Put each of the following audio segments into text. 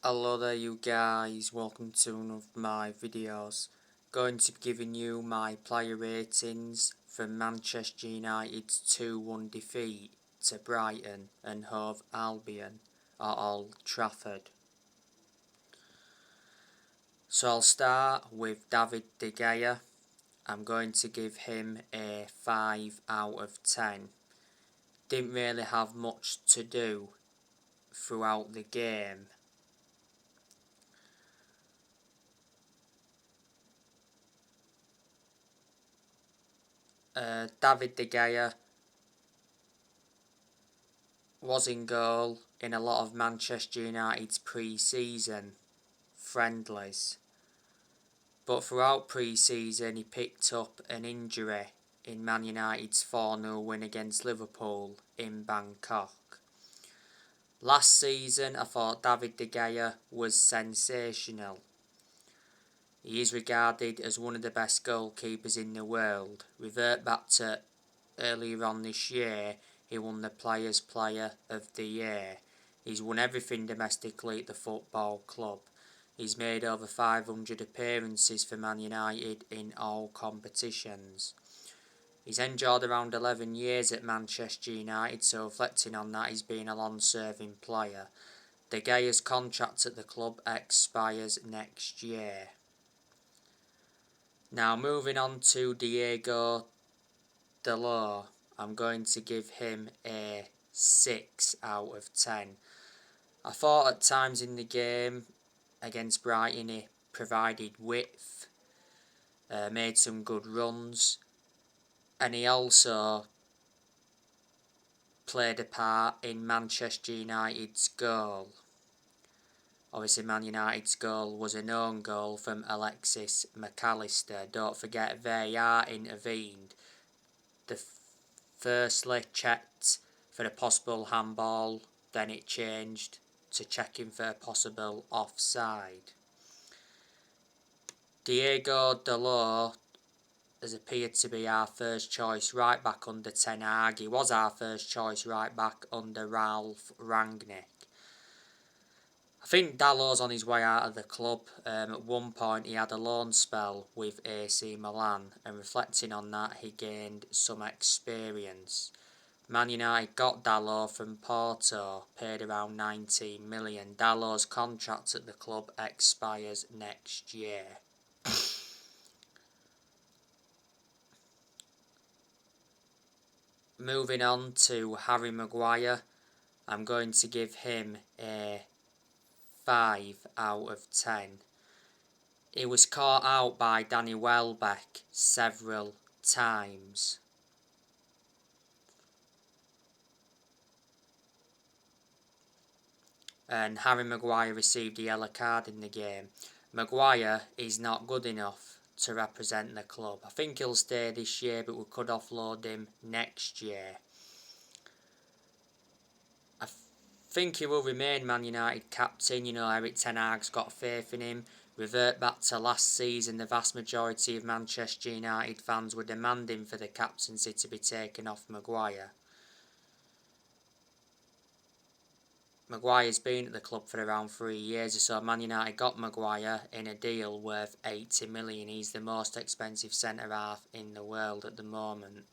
Hello there you guys, welcome to one of my videos. Going to be giving you my player ratings from Manchester United's 2-1 defeat to Brighton and Hove Albion at Old Trafford. So I'll start with David De Gea. I'm going to give him a 5 out of 10. Didn't really have much to do throughout the game. David De Gea was in goal in a lot of Manchester United's pre-season friendlies, but throughout pre-season he picked up an injury in Man United's 4-0 win against Liverpool in Bangkok. Last season I thought David De Gea was sensational. He is regarded as one of the best goalkeepers in the world. Revert back to earlier on this year, he won the Players' Player of the Year. He's won everything domestically at the football club. He's made over 500 appearances for Man United in all competitions. He's endured around 11 years at Manchester United, so reflecting on that, he's been a long-serving player. De Gea's contract at the club expires next year. Now moving on to Diego Dalot, I'm going to give him a 6 out of 10. I thought at times in the game against Brighton he provided width, made some good runs, and he also played a part in Manchester United's goal. Obviously Man United's goal was an own goal from Alexis McAllister. Don't forget VAR intervened. Firstly checked for a possible handball, then it changed to checking for a possible offside. Diego Dalot has appeared to be our first choice right back under Ten Hag. He was our first choice right back under Ralph Rangnick. I think Dalot's on his way out of the club. At one point he had a loan spell with AC Milan, and reflecting on that he gained some experience. Man United got Dalot from Porto, paid around 19 million. Dalot's contract at the club expires next year. Moving on to Harry Maguire, I'm going to give him a 5 out of 10. He was caught out by Danny Welbeck several times. And Harry Maguire received a yellow card in the game. Maguire is not good enough to represent the club. I think he'll stay this year, but we could offload him next year. I think he will remain Man United captain. You know, Eric Ten Hag's got faith in him. Revert back to last season, the vast majority of Manchester United fans were demanding for the captaincy to be taken off Maguire. Maguire's been at the club for around 3 years or so. Man United got Maguire in a deal worth 80 million. He's the most expensive centre-half in the world at the moment.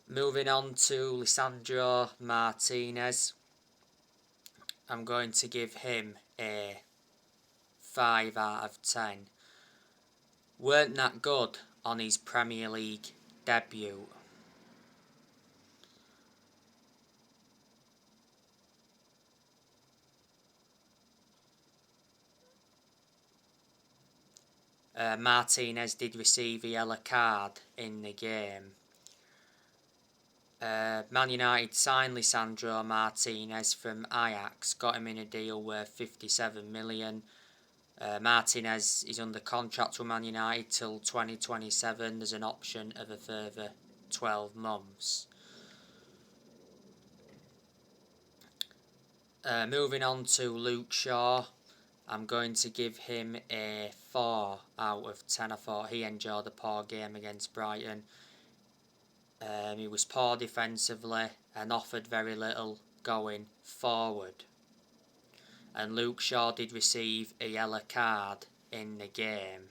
Moving on to Lisandro Martinez. I'm going to give him a 5 out of 10. Weren't that good on his Premier League debut. Martinez did receive a yellow card in the game. Man United signed Lisandro Martinez from Ajax, got him in a deal worth 57 million. Martinez is under contract with Man United till 2027. There's an option of a further 12 months. Moving on to Luke Shaw, I'm going to give him a 4 out of 10. I thought he enjoyed a poor game against Brighton. He was poor defensively and offered very little going forward. and Luke Shaw did receive a yellow card in the game.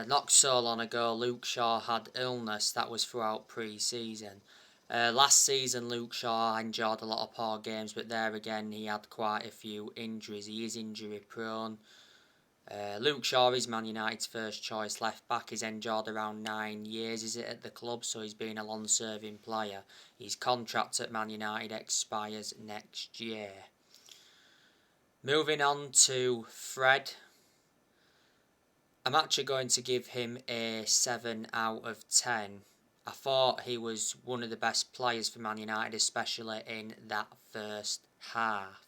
Not so long ago, Luke Shaw had illness that was throughout pre-season. Last season, Luke Shaw enjoyed a lot of poor games, but there again, he had quite a few injuries. He is injury prone. Luke Shaw is Man United's first choice left back. He's enjoyed around 9 years is it at the club, so he's been a long serving player. His contract at Man United expires next year. Moving on to Fred. I'm actually going to give him a 7 out of 10. I thought he was one of the best players for Man United, especially in that first half.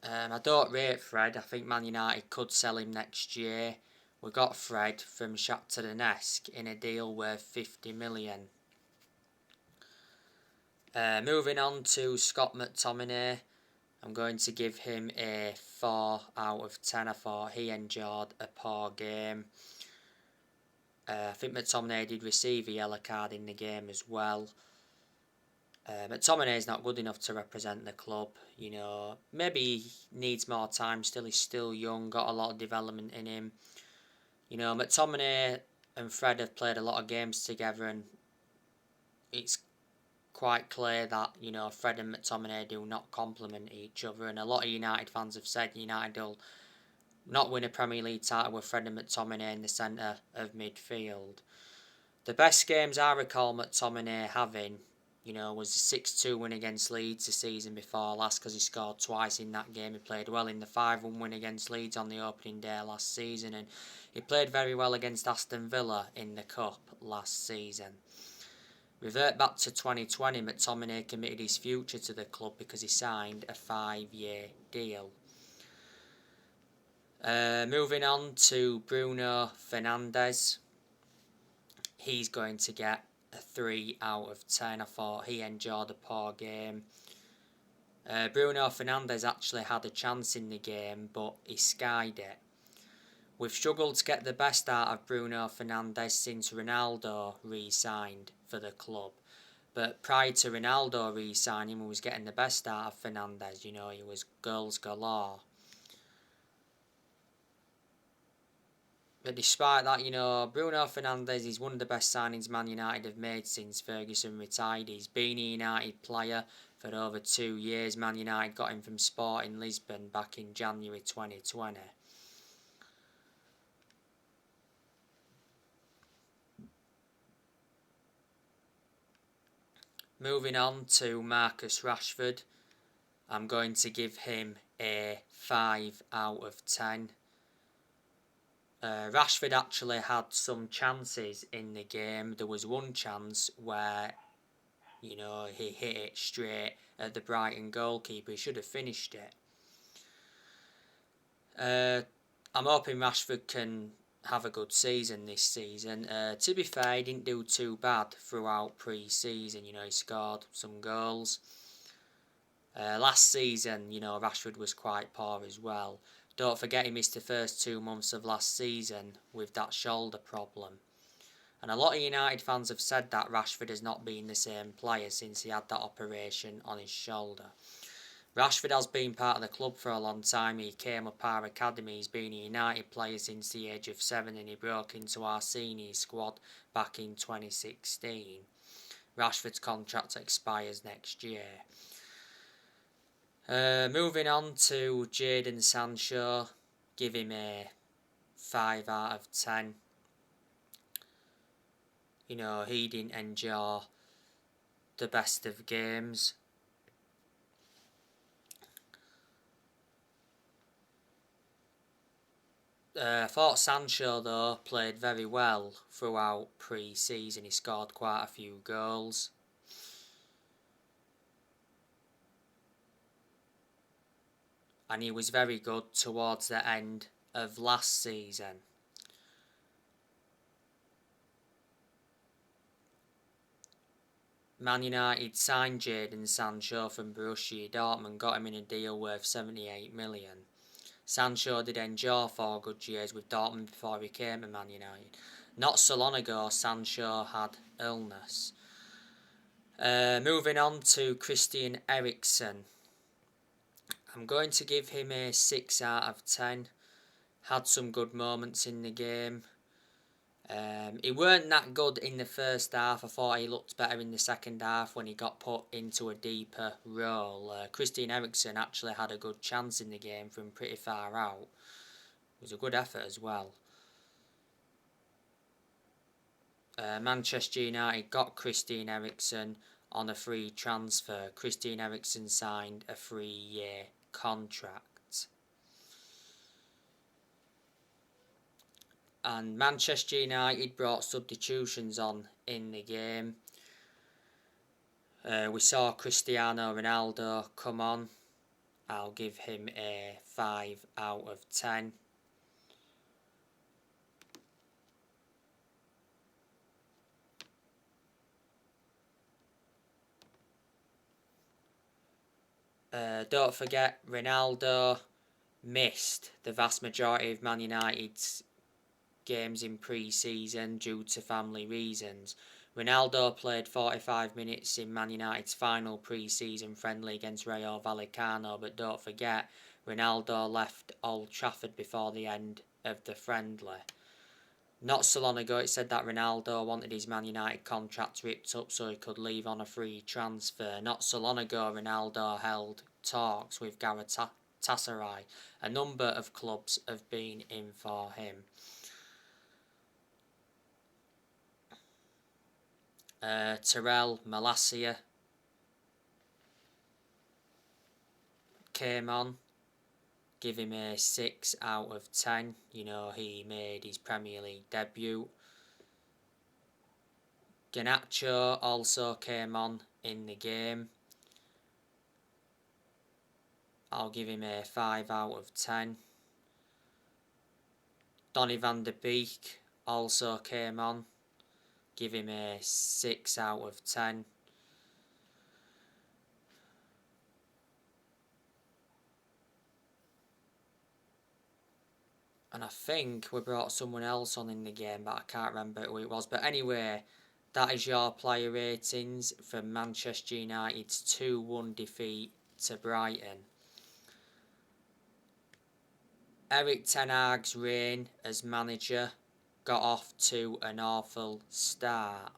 I don't rate Fred. I think Man United could sell him next year. We got Fred from Shakhtar Donetsk in a deal worth 50 million. Moving on to Scott McTominay, I'm going to give him a 4 out of 10. I thought he enjoyed a poor game. I think McTominay did receive a yellow card in the game as well. McTominay is not good enough to represent the club. You know, maybe he needs more time still. He's still young, got a lot of development in him. You know, McTominay and Fred have played a lot of games together, and it's quite clear that, you know, Fred and McTominay do not complement each other, and a lot of United fans have said United will not win a Premier League title with Fred and McTominay in the centre of midfield. The best games I recall McTominay having, you know, was the 6-2 win against Leeds the season before last, because he scored twice in that game. He played well in the 5-1 win against Leeds on the opening day last season, and he played very well against Aston Villa in the Cup last season. Revert back to 2020, McTominay committed his future to the club because he signed a 5-year deal. Moving on to Bruno Fernandez. He's going to get a 3 out of 10. I thought he enjoyed a poor game. Bruno Fernandez actually had a chance in the game, but he skied it. We've struggled to get the best out of Bruno Fernandez since Ronaldo re-signed for the club. But prior to Ronaldo re-signing, we was getting the best out of Fernandez. You know, he was goals galore. But despite that, you know, Bruno Fernandez is one of the best signings Man United have made since Ferguson retired. He's been a United player for over 2 years. Man United got him from Sporting Lisbon back in January 2020. Moving on to Marcus Rashford, I'm going to give him a 5 out of 10. Rashford actually had some chances in the game. There was one chance where, you know, he hit it straight at the Brighton goalkeeper. He should have finished it. I'm hoping Rashford can have a good season this season. To be fair, he didn't do too bad throughout pre-season. You know, he scored some goals. Last season, you know, Rashford was quite poor as well. Don't forget he missed the first 2 months of last season with that shoulder problem. And a lot of United fans have said that Rashford has not been the same player since he had that operation on his shoulder. Rashford has been part of the club for a long time. He came up our academy. He's been a United player since the age of 7, and he broke into our senior squad back in 2016. Rashford's contract expires next year. Moving on to Jadon Sancho, give him a 5 out of 10. You know, he didn't enjoy the best of games. I thought Sancho, though, played very well throughout pre-season. He scored quite a few goals. And he was very good towards the end of last season. Man United signed Jadon Sancho from Borussia Dortmund, got him in a deal worth 78 million. Sancho did endure 4 good years with Dortmund before he came to Man United. Not so long ago, Sancho had illness. Moving on to Christian Ericsson. I'm going to give him a 6 out of 10. Had some good moments in the game. He weren't that good in the first half. I thought he looked better in the second half when he got put into a deeper role. Christian Erickson actually had a good chance in the game from pretty far out. It was a good effort as well. Manchester United got Christian Erickson on a free transfer. Christian Erickson signed a 3-year contract. And Manchester United brought substitutions on in the game. We saw Cristiano Ronaldo come on. I'll give him a 5 out of 10. Don't forget, Ronaldo missed the vast majority of Man United's games in pre-season due to family reasons. Ronaldo played 45 minutes in Man United's final pre-season friendly against Rayo Vallecano, but don't forget, Ronaldo left Old Trafford before the end of the friendly. Not so long ago, it said that Ronaldo wanted his Man United contract ripped up so he could leave on a free transfer. Not so long ago, Ronaldo held talks with Galatasaray. A number of clubs have been in for him. Terrell Malacia came on. Give him a 6 out of 10. You know, he made his Premier League debut. Garnacho also came on in the game. I'll give him a 5 out of 10. Donny van de Beek also came on. Give him a 6 out of 10. And I think we brought someone else on in the game, but I can't remember who it was. But anyway, that is your player ratings for Manchester United's 2-1 defeat to Brighton. Erik ten Hag's reign as manager got off to an awful start.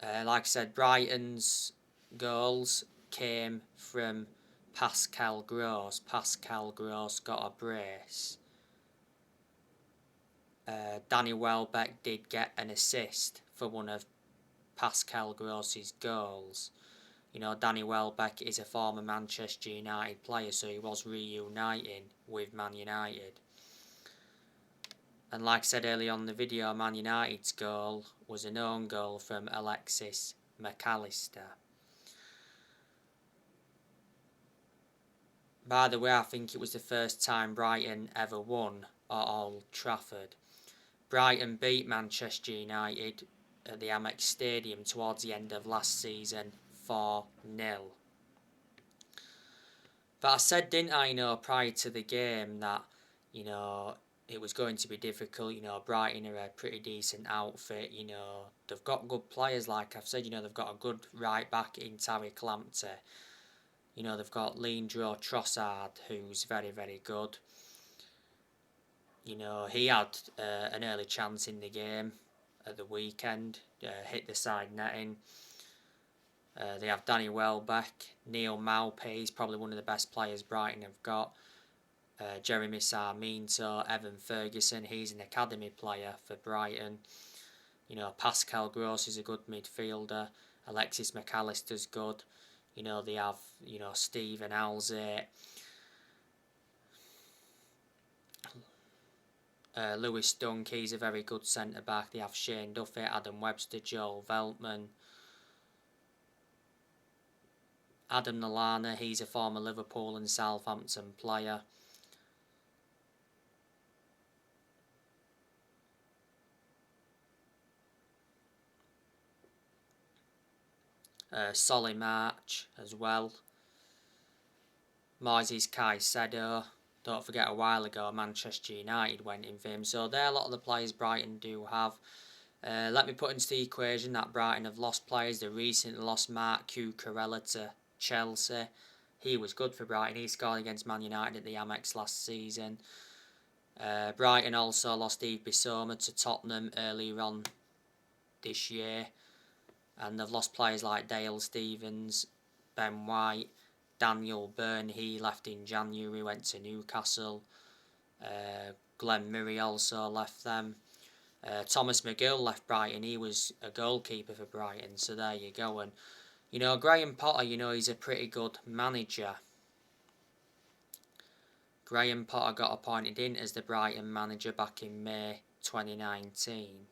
Like I said, Brighton's goals came from Pascal Gross. Pascal Gross got a brace. Danny Welbeck did get an assist for one of Pascal Gross's goals. You know, Danny Welbeck is a former Manchester United player, so he was reuniting with Man United. And like I said earlier on in the video, Man United's goal was an own goal from Alexis McAllister. By the way, I think it was the first time Brighton ever won at Old Trafford. Brighton beat Manchester United at the Amex Stadium towards the end of last season 4-0. But I said, didn't I, prior to the game that, it was going to be difficult. Brighton are a pretty decent outfit. They've got good players, like I've said. They've got a good right back in Tariq Lamptey. They've got Leandro Trossard, who's very, very good. He had an early chance in the game at the weekend, hit the side netting. They have Danny Welbeck, Neil Maupay, he's probably one of the best players Brighton have got. Jeremy Sarmiento, Evan Ferguson, he's an academy player for Brighton. Pascal Gross is a good midfielder. Alexis McAllister's good. They have, Steven Alzate. Lewis Dunk, he's a very good centre-back. They have Shane Duffy, Adam Webster, Joel Veltman. Adam Lallana, he's a former Liverpool and Southampton player. Solly March as well. Moises Caicedo. Don't forget a while ago Manchester United went in for him. So they're a lot of the players Brighton do have. Let me put into the equation that Brighton have lost players. They recently lost Mark Cucurella to Chelsea. He was good for Brighton. He scored against Man United at the Amex last season. Brighton also lost Yves Bissouma to Tottenham earlier on this year. And they've lost players like Dale Stephens, Ben White, Daniel Byrne. He left in January, went to Newcastle. Glenn Murray also left them. Thomas McGill left Brighton. He was a goalkeeper for Brighton. So there you go. And, you know, Graham Potter, you know, he's a pretty good manager. Graham Potter got appointed in as the Brighton manager back in May 2019.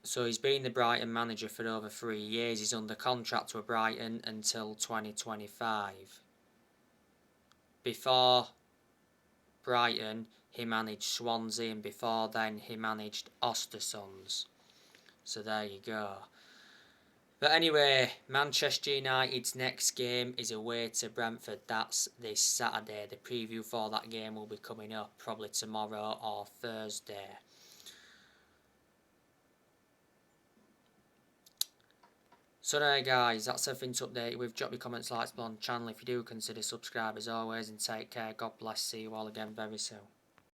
So he's been the Brighton manager for over 3 years. He's under contract with Brighton until 2025. Before Brighton, he managed Swansea, and before then he managed Ostersunds. So there you go. But anyway, Manchester United's next game is away to Brentford. That's this Saturday. The preview for that game will be coming up probably tomorrow or Thursday. So there guys, that's everything to update you with. Drop your comments, likes below on the channel if you do. Consider subscribe as always, and take care. God bless. See you all again very soon.